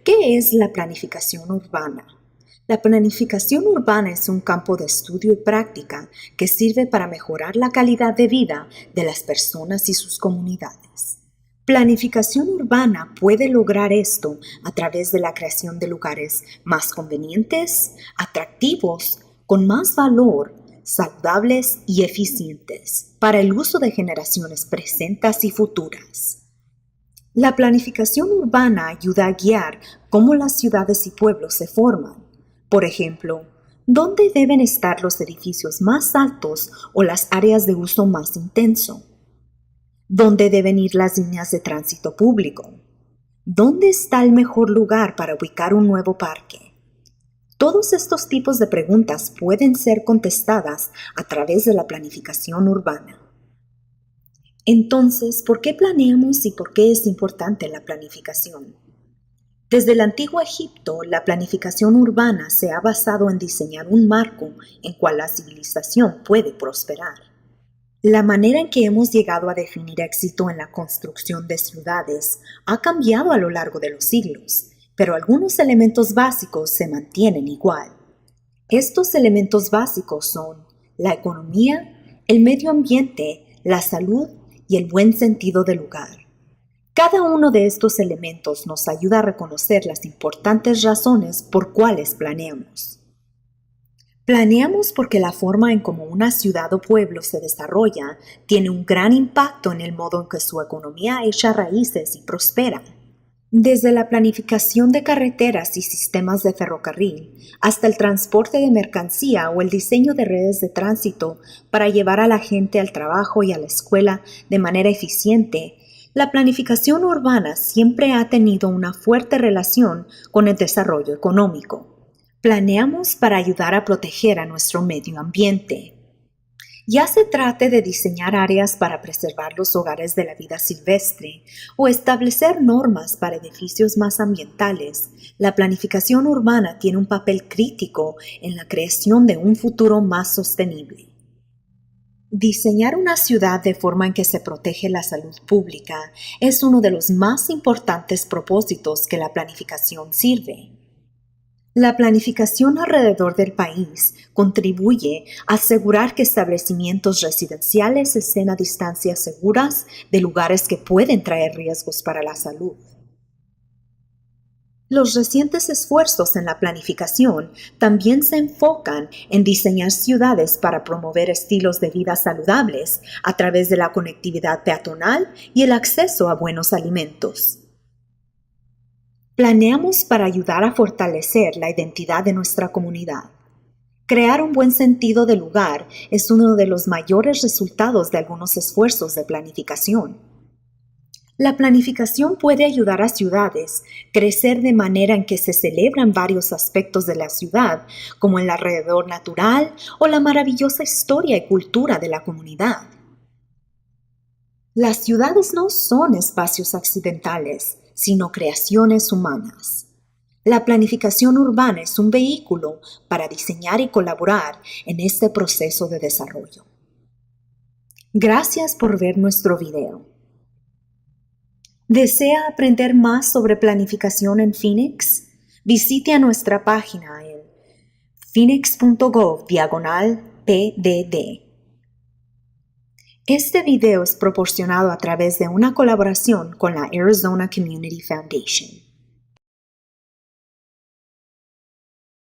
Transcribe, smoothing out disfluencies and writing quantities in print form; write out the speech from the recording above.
¿Qué es la planificación urbana? La planificación urbana es un campo de estudio y práctica que sirve para mejorar la calidad de vida de las personas y sus comunidades. Planificación urbana puede lograr esto a través de la creación de lugares más convenientes, atractivos, con más valor, saludables y eficientes para el uso de generaciones presentes y futuras. La planificación urbana ayuda a guiar cómo las ciudades y pueblos se forman. Por ejemplo, ¿dónde deben estar los edificios más altos o las áreas de uso más intenso? ¿Dónde deben ir las líneas de tránsito público? ¿Dónde está el mejor lugar para ubicar un nuevo parque? Todos estos tipos de preguntas pueden ser contestadas a través de la planificación urbana. Entonces, ¿por qué planeamos y por qué es importante la planificación? Desde el antiguo Egipto, la planificación urbana se ha basado en diseñar un marco en cual la civilización puede prosperar. La manera en que hemos llegado a definir éxito en la construcción de ciudades ha cambiado a lo largo de los siglos, pero algunos elementos básicos se mantienen igual. Estos elementos básicos son la economía, el medio ambiente, la salud y el buen sentido del lugar. Cada uno de estos elementos nos ayuda a reconocer las importantes razones por cuales planeamos. Planeamos porque la forma en cómo una ciudad o pueblo se desarrolla tiene un gran impacto en el modo en que su economía echa raíces y prospera. Desde la planificación de carreteras y sistemas de ferrocarril hasta el transporte de mercancía o el diseño de redes de tránsito para llevar a la gente al trabajo y a la escuela de manera eficiente, la planificación urbana siempre ha tenido una fuerte relación con el desarrollo económico. Planeamos para ayudar a proteger a nuestro medio ambiente. Ya se trate de diseñar áreas para preservar los hogares de la vida silvestre o establecer normas para edificios más ambientales, la planificación urbana tiene un papel crítico en la creación de un futuro más sostenible. Diseñar una ciudad de forma en que se protege la salud pública es uno de los más importantes propósitos que la planificación sirve. La planificación alrededor del país contribuye a asegurar que establecimientos residenciales estén a distancias seguras de lugares que pueden traer riesgos para la salud. Los recientes esfuerzos en la planificación también se enfocan en diseñar ciudades para promover estilos de vida saludables a través de la conectividad peatonal y el acceso a buenos alimentos. Planeamos para ayudar a fortalecer la identidad de nuestra comunidad. Crear un buen sentido de lugar es uno de los mayores resultados de algunos esfuerzos de planificación. La planificación puede ayudar a ciudades a crecer de manera en que se celebran varios aspectos de la ciudad, como el alrededor natural o la maravillosa historia y cultura de la comunidad. Las ciudades no son espacios accidentales, sino creaciones humanas. La planificación urbana es un vehículo para diseñar y colaborar en este proceso de desarrollo. Gracias por ver nuestro video. ¿Desea aprender más sobre planificación en Phoenix? Visite a nuestra página en phoenix.gov/PDD. Este video es proporcionado a través de una colaboración con la Arizona Community Foundation.